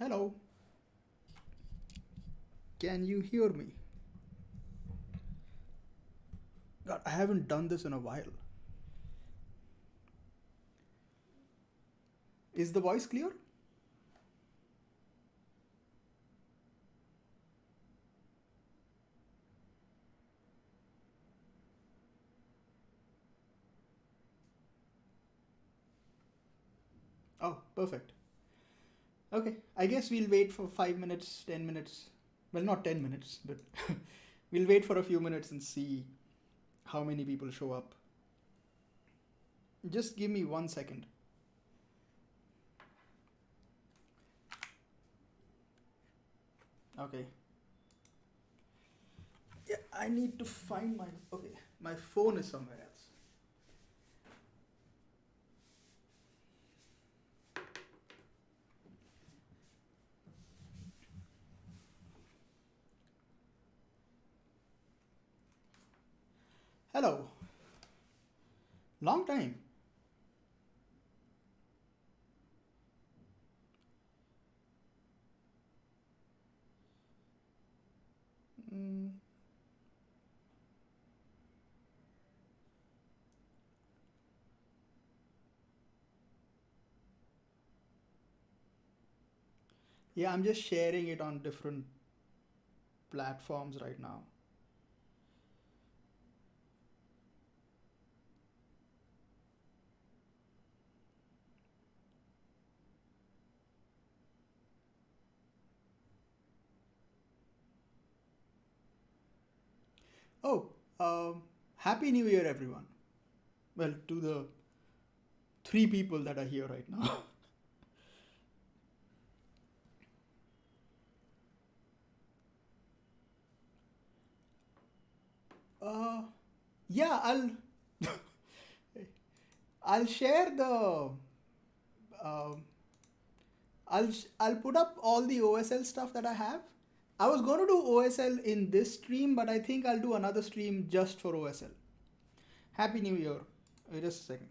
Hello, can you hear me? God, I haven't done this in a while. Is the voice clear? Oh, perfect. Okay, I guess we'll wait for 5 minutes, 10 minutes. Well, not 10 minutes, but we'll wait for a few minutes and see how many people show up. Just give me 1 second. Okay. Yeah, I need to find my. Okay, my phone is somewhere else. Hello. Long time. Mm, yeah, I'm just sharing it on different platforms right now. Oh, Happy New Year, everyone. Well, to the three people that are here right now. uh, yeah, I'll share the um I'll put up all the OSL stuff that I have. I was going to do OSL in this stream, but I think I'll do another stream just for OSL. Happy New Year. Just a second.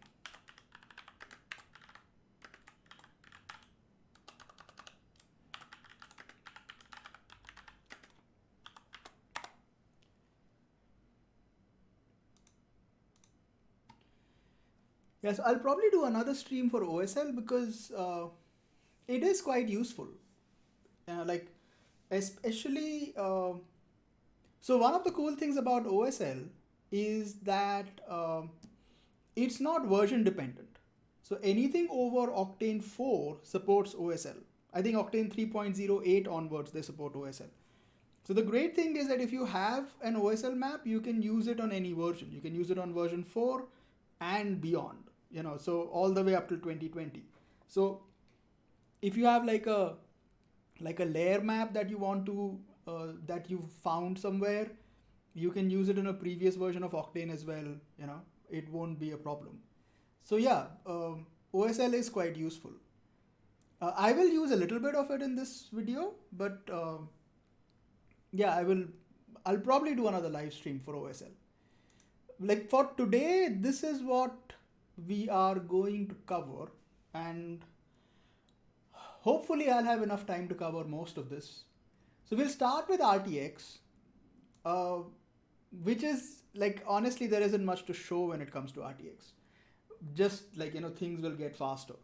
Yes, I'll probably do another stream for OSL because it is quite useful. Like, especially. So one of the cool things about OSL is that it's not version dependent. So anything over Octane 4 supports OSL. I think Octane 3.08 onwards they support OSL. So the great thing is that if you have an OSL map, you can use it on any version. You can use it on version 4 and beyond. So all the way up to 2020. So if you have like a layer map that you want to that you found somewhere, you can use it in a previous version of Octane as well. It won't be a problem. So yeah, OSL is quite useful. I will use a little bit of it in this video, but yeah, I'll probably do another live stream for OSL. Like for today, this is what we are going to cover, and hopefully I'll have enough time to cover most of this. So we'll start with RTX, uh, which is like honestly there isn't much to show when it comes to RTX. Just like things will get faster.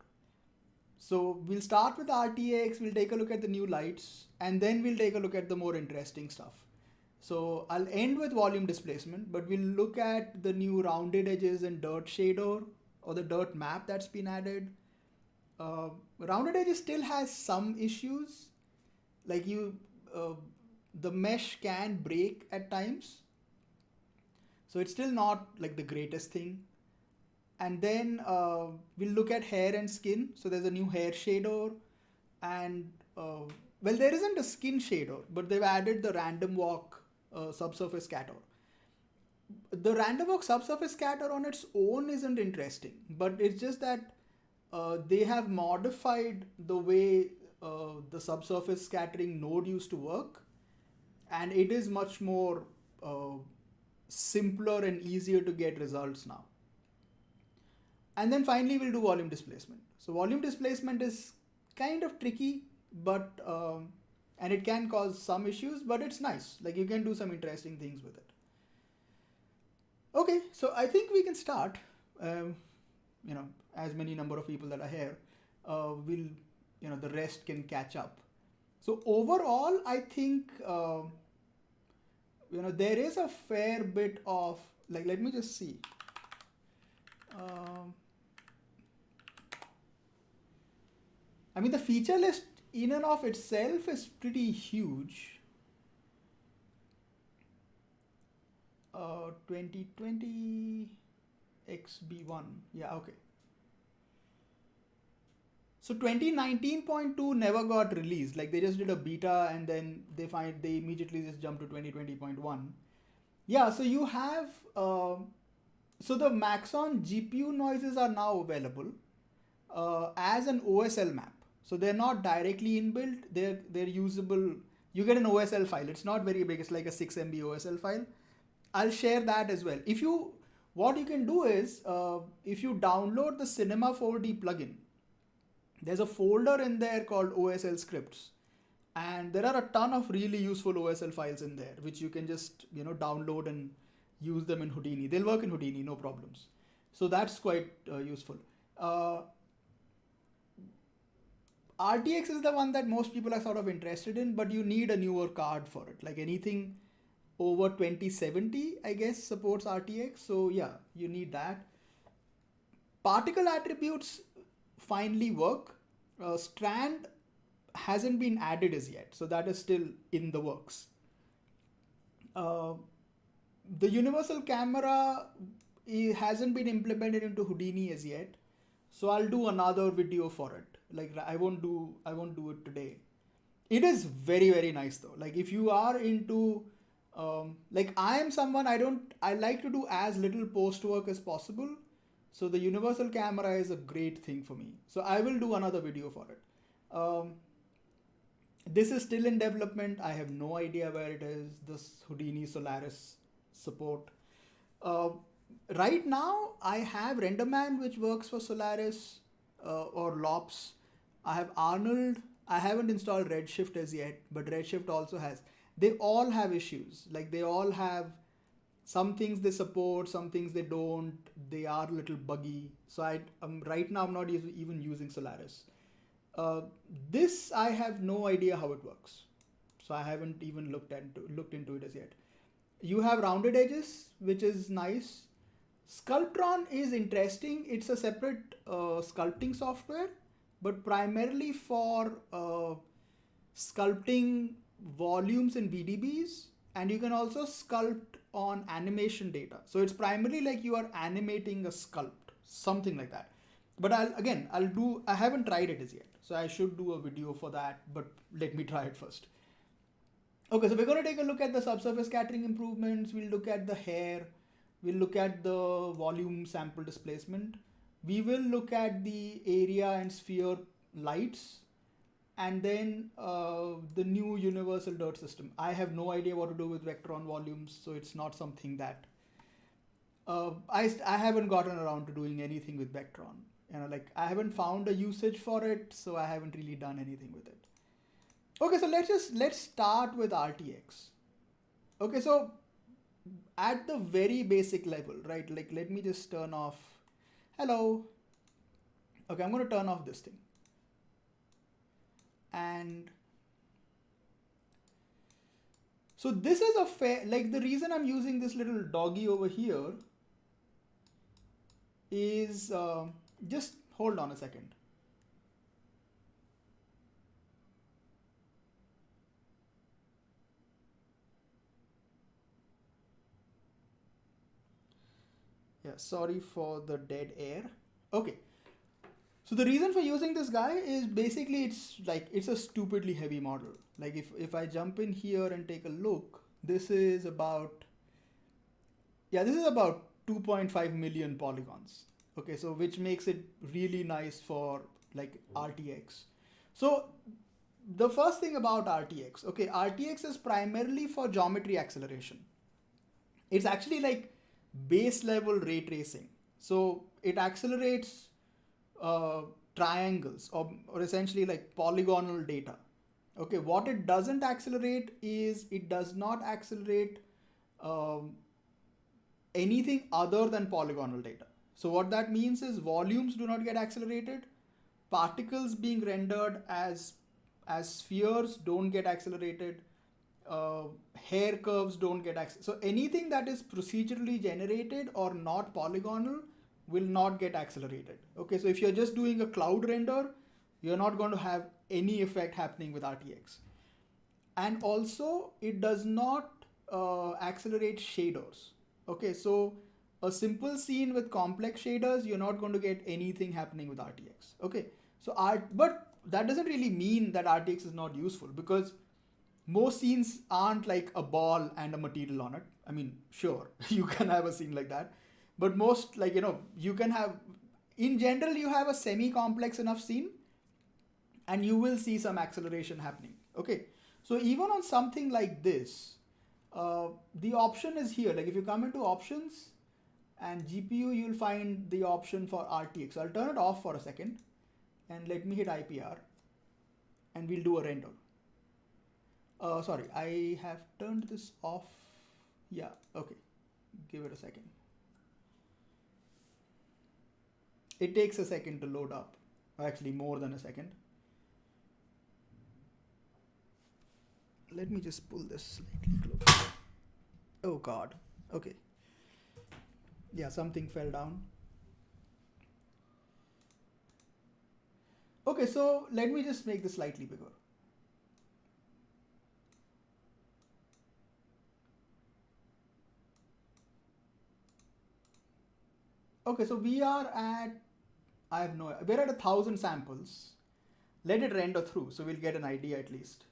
So we'll start with RTX, we'll take a look at the new lights, and then we'll take a look at the more interesting stuff. So I'll end with volume displacement, but we'll look at the new rounded edges and dirt shader or the dirt map that's been added. Uh, Rounded edges still has some issues, like the mesh can break at times, so it's still not like the greatest thing. And then we'll look at hair and skin. So there's a new hair shader, and well, there isn't a skin shader, but they've added the random walk subsurface scatter. The random walk subsurface scatter on its own isn't interesting, but it's just that they have modified the way the subsurface scattering node used to work, and it is much more uh, simpler and easier to get results now. And then finally we'll do volume displacement. So volume displacement is kind of tricky but and it can cause some issues, but it's nice. Like you can do some interesting things with it. Okay, so I think we can start. Um, as many number of people that are here, will the rest can catch up. So overall, I think there is a fair bit of, like, let me just see. Um, I mean, the feature list in and of itself is pretty huge. 2020 XB1. Yeah, okay. So 2019.2 never got released. Like they just did a beta and then they immediately just jumped to 2020.1. Yeah, so you have so the Maxon GPU noises are now available as an OSL map. So they're not directly inbuilt. They're usable. You get an OSL file. It's not very big. It's like a 6 MB OSL file. I'll share that as well. What you can do is if you download the Cinema 4D plugin, there's a folder in there called OSL scripts, and there are a ton of really useful OSL files in there, which you can just download and use them in Houdini. They'll work in Houdini, no problems. So that's quite useful. RTX is the one that most people are sort of interested in, but you need a newer card for it. Like anything over 2070, I guess, supports RTX. So yeah, you need that. Particle attributes finally work. Strand hasn't been added as yet, so that is still in the works. The universal camera hasn't been implemented into Houdini as yet, so I'll do another video for it. Like I won't do it today. It is very, very nice though. Like if you are into like I am someone, I like to do as little post work as possible. So the universal camera is a great thing for me. So I will do another video for it. This is still in development. I have no idea where it is. This Houdini Solaris support. Right now, I have RenderMan, which works for Solaris or LOPS. I have Arnold. I haven't installed Redshift as yet, but Redshift also has. They all have issues. Like they all have some things they support, some things they don't. They are a little buggy. So right now I'm not even using Solaris. This I have no idea how it works. So I haven't even looked into it as yet. You have rounded edges, which is nice. Sculptron is interesting. It's a separate sculpting software, but primarily for sculpting volumes in VDBs, and you can also sculpt on animation data. So it's primarily like you are animating a sculpt, something like that. But I haven't tried it as yet. So I should do a video for that, but let me try it first. Okay, so we're going to take a look at the subsurface scattering improvements. We'll look at the hair. We'll look at the volume sample displacement. We will look at the area and sphere lights, and then the new universal dirt system. I have no idea what to do with Vectron volumes, so it's not something that I haven't gotten around to doing anything with Vectron. Like I haven't found a usage for it, so I haven't really done anything with it. Okay, so let's start with RTX. Okay, so at the very basic level, right? Like let me just turn off. Hello. Okay, I'm going to turn off this thing. And so this is a like the reason I'm using this little doggy over here is just hold on a second. Yeah, sorry for the dead air. Okay. So the reason for using this guy is basically it's a stupidly heavy model. Like if I jump in here and take a look, this is about 2.5 million polygons. Okay, so which makes it really nice for like RTX. So the first thing about RTX, okay, RTX is primarily for geometry acceleration. It's actually like base level ray tracing. So it accelerates triangles or essentially like polygonal data. Okay, what it doesn't accelerate is it does not accelerate um, anything other than polygonal data. So what that means is volumes do not get accelerated, particles being rendered as spheres don't get accelerated, uh, hair curves don't get so anything that is procedurally generated or not polygonal will not get accelerated. Okay, so if you're just doing a cloud render, you're not going to have any effect happening with RTX. And also it does not accelerate shaders. Okay, so a simple scene with complex shaders, you're not going to get anything happening with RTX. Okay, so but that doesn't really mean that RTX is not useful, because most scenes aren't like a ball and a material on it. I mean, sure, you can have a scene like that, but most, like, you can have, in general, you have a semi-complex enough scene and you will see some acceleration happening. Okay, so even on something like this, the option is here. Like if you come into options and GPU, you'll find the option for RTX. So I'll turn it off for a second and let me hit IPR and we'll do a render. Sorry, I have turned this off. Yeah, okay. Give it a second. It takes a second to load up. Actually, more than a second. Let me just pull this slightly closer. Oh God. Okay. Yeah, something fell down. Okay, so let me just make this slightly bigger. Okay, so we are at, we're at 1,000 samples. Let it render through, so we'll get an idea at least.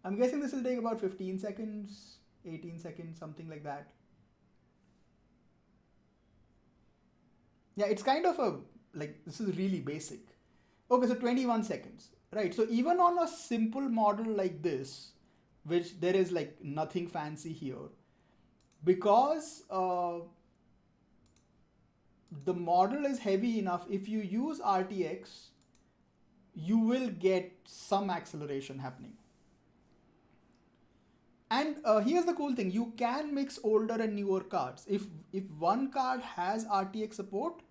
I'm guessing this will take about 15 seconds, 18 seconds, something like that. Yeah, it's kind of this is really basic. Okay, so 21 seconds, right? So even on a simple model like this, which there is like nothing fancy here, because the model is heavy enough, if you use RTX, you will get some acceleration happening. And here's the cool thing, you can mix older and newer cards. If one card has RTX support,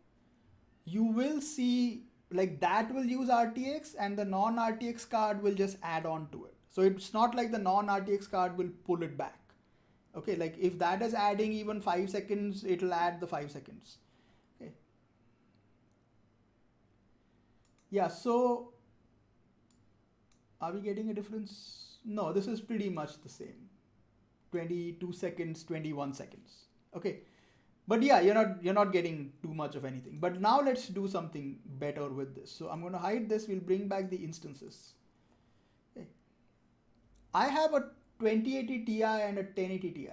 you will see like that will use RTX and the non-RTX card will just add on to it. So it's not like the non-RTX card will pull it back. Okay, like if that is adding even 5 seconds, it'll add the 5 seconds. Okay. Yeah, so are we getting a difference? No, this is pretty much the same. 22 seconds, 21 seconds. Okay. But yeah, you're not getting too much of anything. But now let's do something better with this. So I'm going to hide this. We'll bring back the instances. Okay. I have a 2080 Ti and a 1080 Ti.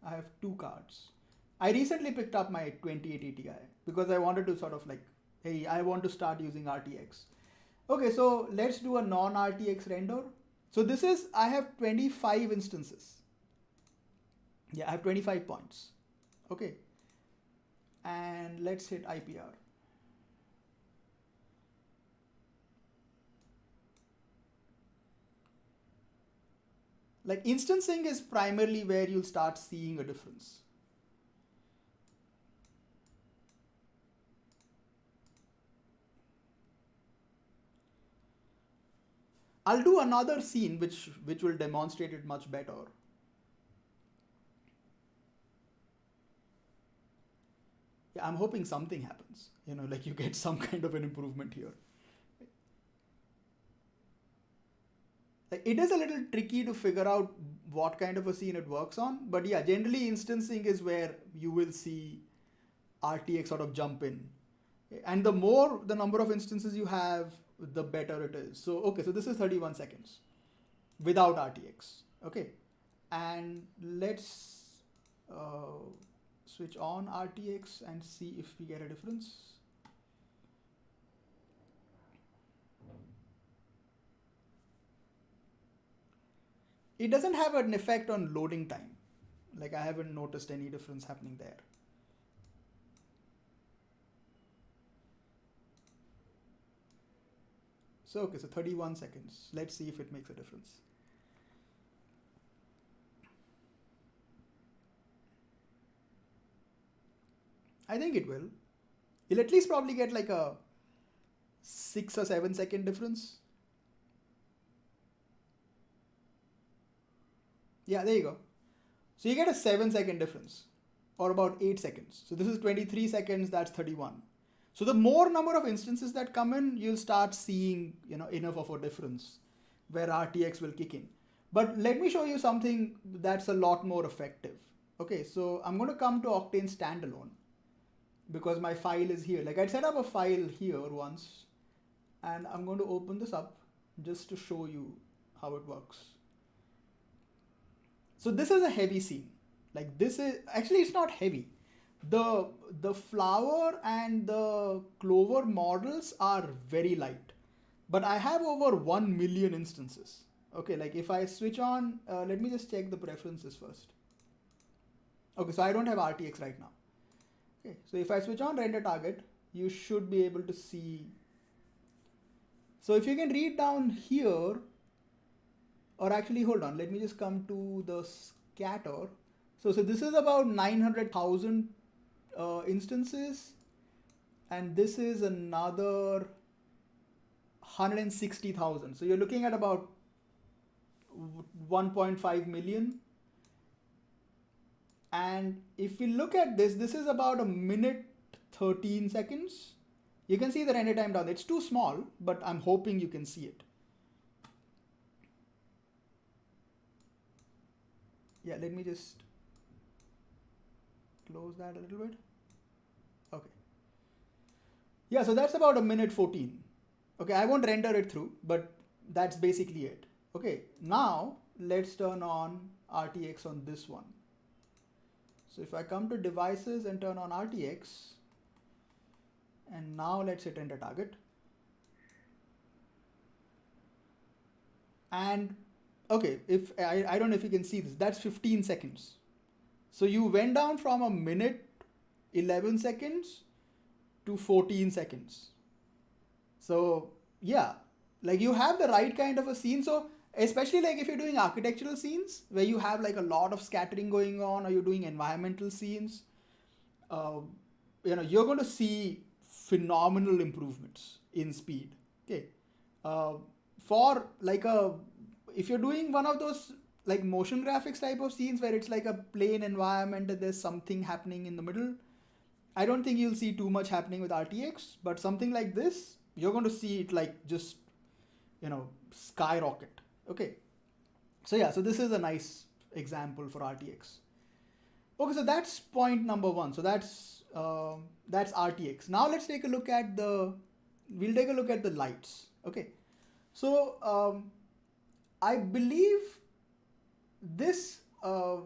I have two cards. I recently picked up my 2080 Ti because I wanted to sort of like, hey, I want to start using RTX. Okay, so let's do a non-RTX render. So this is, I have 25 instances. Yeah, I have 25 points. Okay. And let's hit IPR. Like instancing is primarily where you'll start seeing a difference. I'll do another scene which will demonstrate it much better. Yeah, I'm hoping something happens. Like you get some kind of an improvement here. Like it is a little tricky to figure out what kind of a scene it works on, but yeah, generally instancing is where you will see RTX sort of jump in. And the more the number of instances you have, the better it is. So okay, so this is 31 seconds without RTX. Okay, and let's switch on RTX and see if we get a difference. It doesn't have an effect on loading time. Like I haven't noticed any difference happening there. So okay, so 31 seconds. Let's see if it makes a difference. I think it will. You'll at least probably get like a 6 or 7 second difference. Yeah, there you go. So you get a 7 second difference, or about 8 seconds. So this is 23 seconds, that's 31. So the more number of instances that come in, you'll start seeing, enough of a difference where RTX will kick in. But let me show you something that's a lot more effective. Okay, so I'm going to come to Octane standalone because my file is here. Like I set up a file here once, and I'm going to open this up just to show you how it works. So this is a heavy scene. Like this is, actually it's not heavy. The flower and the clover models are very light, but I have over 1 million instances. Okay, like if I switch on, let me just check the preferences first. Okay, so I don't have RTX right now. Okay, so if I switch on render target, you should be able to see. So if you can read down here, or actually hold on, let me just come to the scatter. So this is about 900,000 instances, and this is another 160,000. So you're looking at about 1.5 million. And if we look at this, this is about 1 minute 13 seconds. You can see the render time down. It's too small, but I'm hoping you can see it. Yeah, let me just close that a little bit. Okay. Yeah, so that's about 1 minute 14. Okay, I won't render it through, but that's basically it. Okay, now let's turn on RTX on this one. So if I come to devices and turn on RTX, and now let's hit render target. And okay, if I don't know if you can see this, that's 15 seconds. So you went down from 1 minute 11 seconds to 14 seconds. So yeah, like you have the right kind of a scene. So especially like if you're doing architectural scenes where you have like a lot of scattering going on, or you're doing environmental scenes, you're going to see phenomenal improvements in speed. Okay, for like if you're doing one of those like motion graphics type of scenes where it's like a plain environment and there's something happening in the middle, I don't think you'll see too much happening with RTX. But something like this, you're going to see it like just skyrocket. Okay, so yeah, so this is a nice example for RTX. Okay, so that's point number one. So that's RTX. Now let's take a look at the lights. Okay, so I believe this a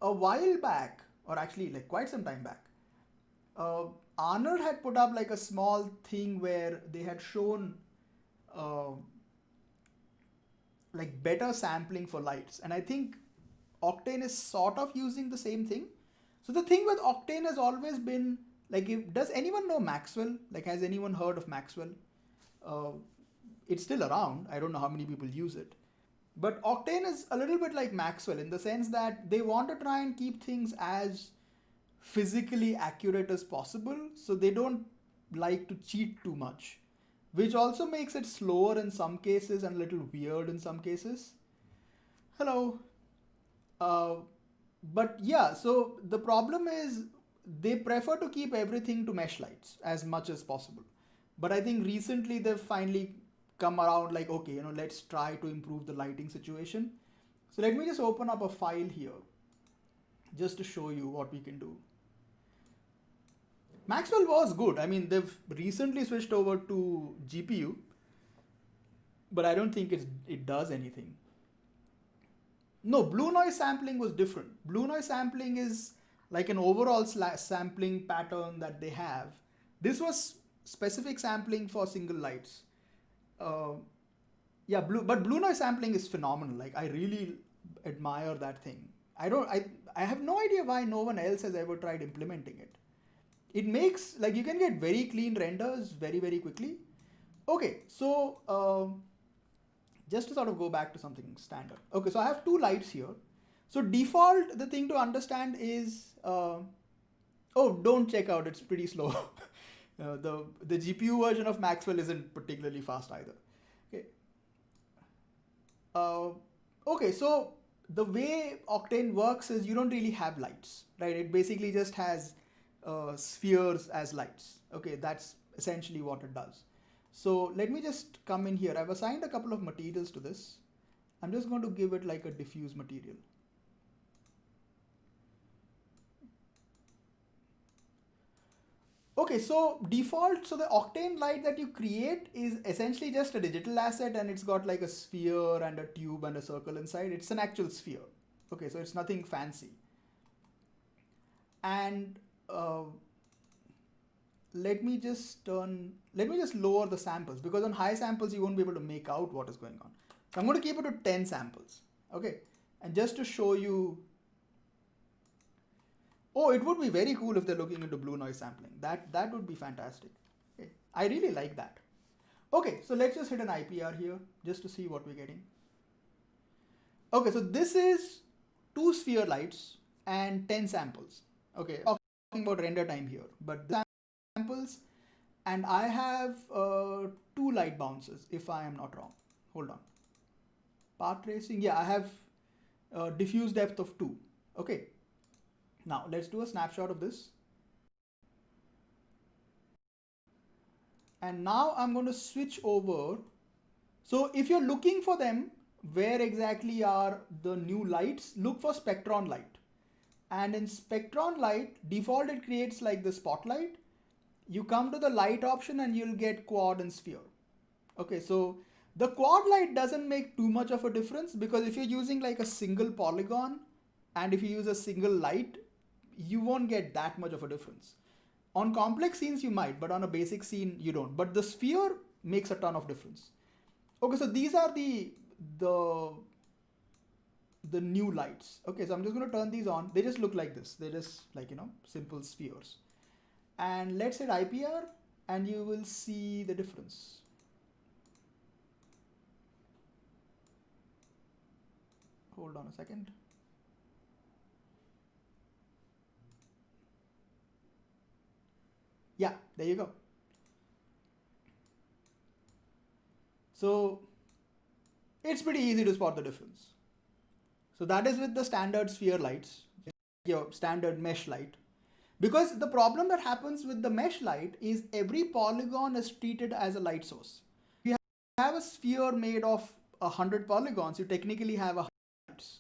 while back, or actually like quite some time back, Arnold had put up like a small thing where they had shown like better sampling for lights, and I think Octane is sort of using the same thing. So the thing with Octane has always been like, does anyone know Maxwell? Like, has anyone heard of Maxwell? It's still around. I don't know how many people use it. But Octane is a little bit like Maxwell in the sense that they want to try and keep things as physically accurate as possible. So they don't like to cheat too much, which also makes it slower in some cases and a little weird in some cases. Hello. But yeah, so the problem is they prefer to keep everything to mesh lights as much as possible. But I think recently they've finally come around like, okay, let's try to improve the lighting situation. So let me just open up a file here just to show you what we can do. Maxwell was good. I mean, they've recently switched over to GPU, but I don't think it does anything. No, blue noise sampling was different. Blue noise sampling is like an overall sampling pattern that they have. This was specific sampling for single lights. But blue noise sampling is phenomenal. Like, I really admire that thing. I have no idea why no one else has ever tried implementing it. It makes, like, you can get very clean renders very, very quickly, Okay, so just to sort of go back to something standard. Okay, so I have two lights here. So default, the thing to understand is, oh, don't check out, it's pretty slow. The GPU version of Maxwell isn't particularly fast either. Okay. Uh, okay, so the way Octane works is you don't really have lights, right? It basically just has spheres as lights. Okay, that's essentially what it does. So let me just come in here. I've assigned a couple of materials to this. I'm just going to give it like a diffuse material. Okay, so default, so the Octane light that you create is essentially just a digital asset, and it's got like a sphere and a tube and a circle inside. It's an actual sphere. Okay, so it's nothing fancy. And let me just lower the samples, because on high samples you won't be able to make out what is going on. So I'm going to keep it to 10 samples. Okay, and just to show you, oh, it would be very cool if they're looking into blue noise sampling. That would be fantastic. Okay, I really like that. Okay, so let's just hit an IPR here just to see what we're getting. Okay, so this is 2 sphere lights and 10 samples. Okay, talking about render time here, but the samples, and I have 2 light bounces if I am not wrong. Hold on. Path tracing, yeah, I have diffuse depth of 2. Okay, now let's do a snapshot of this. And now I'm going to switch over. So if you're looking for them, where exactly are the new lights? Look for Spectron light. And in Spectron light, default it creates like the spotlight. You come to the light option and you'll get quad and sphere. Okay, so the quad light doesn't make too much of a difference, because if you're using like a single polygon and if you use a single light, you won't get that much of a difference. On complex scenes you might, but on a basic scene you don't. But the sphere makes a ton of difference. Okay, so these are the new lights. Okay, so I'm just going to turn these on. They just look like this. They're just like, simple spheres. And let's hit IPR and you will see the difference. Hold on a second. Yeah, there you go. So it's pretty easy to spot the difference. So that is with the standard sphere lights, your standard mesh light. Because the problem that happens with the mesh light is every polygon is treated as a light source. If you have a sphere made of 100 polygons, you technically have 100 lights.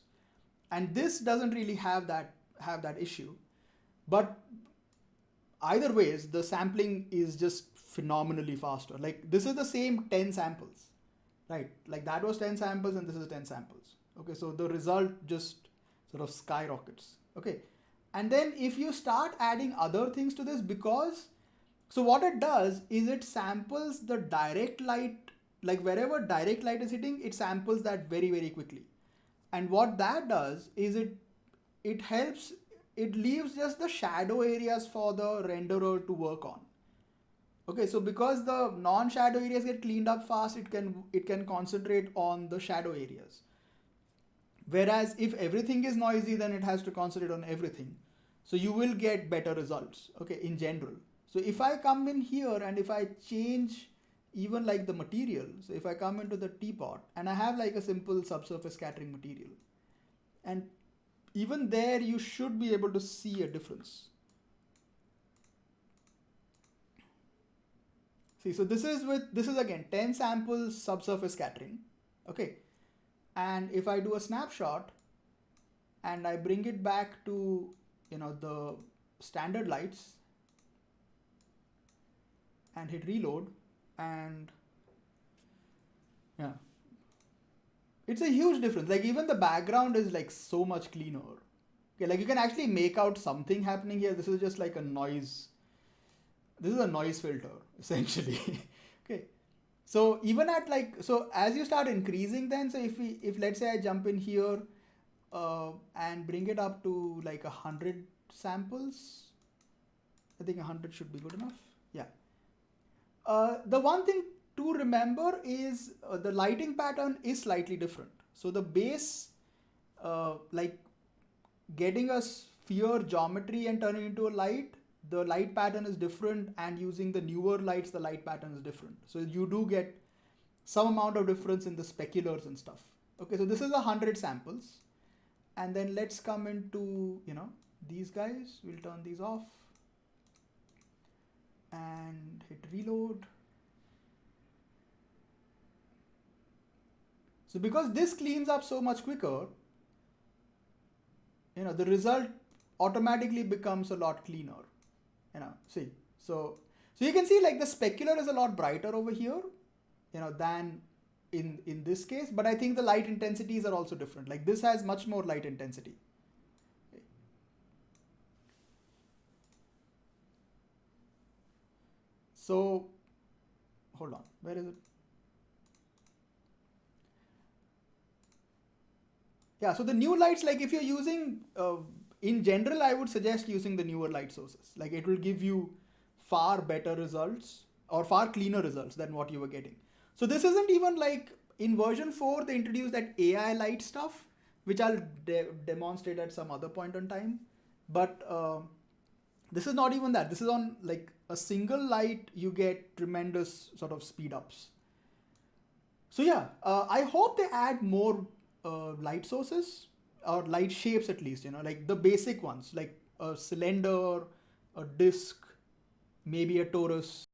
And this doesn't really have that issue. But either ways, the sampling is just phenomenally faster. Like this is the same 10 samples, right? Like that was 10 samples and this is 10 samples. Okay, so the result just sort of skyrockets. Okay, and then if you start adding other things to this, because so what it does is it samples the direct light, like wherever direct light is hitting, it samples that very, very quickly. And what that does is it helps, it leaves just the shadow areas for the renderer to work on. Okay, so because the non-shadow areas get cleaned up fast, it can concentrate on the shadow areas. Whereas if everything is noisy, then it has to concentrate on everything. So you will get better results, okay, in general. So if I come in here and if I change even like the material, so if I come into the teapot and I have like a simple subsurface scattering material, and even there you should be able to see a difference. See, so this is again 10 samples subsurface scattering, okay. And if I do a snapshot and I bring it back to, the standard lights and hit reload, and yeah, it's a huge difference. Like even the background is like so much cleaner. Okay, like you can actually make out something happening here. This is just like a noise. This is a noise filter essentially. Okay. So even at so as you start increasing then, so if let's say I jump in here and bring it up to like 100 samples, I think 100 should be good enough. Yeah. The one thing to remember is the lighting pattern is slightly different. So the base, like getting a sphere geometry and turning into a light, the light pattern is different, and using the newer lights, the light pattern is different. So you do get some amount of difference in the speculars and stuff. Okay, so this is 100 samples. And then let's come into, these guys. We'll turn these off and hit reload. So because this cleans up so much quicker, the result automatically becomes a lot cleaner. See, so you can see like the specular is a lot brighter over here, than in this case, but I think the light intensities are also different. Like this has much more light intensity. So hold on, where is it? Yeah, so the new lights, like if you're using, in general, I would suggest using the newer light sources. Like it will give you far better results or far cleaner results than what you were getting. So this isn't even like in version 4, they introduced that AI light stuff, which I'll demonstrate at some other point in time. But this is not even that. This is on like a single light, you get tremendous sort of speed ups. So yeah, I hope they add more light sources or light shapes at least, like the basic ones, like a cylinder, a disc, maybe a torus.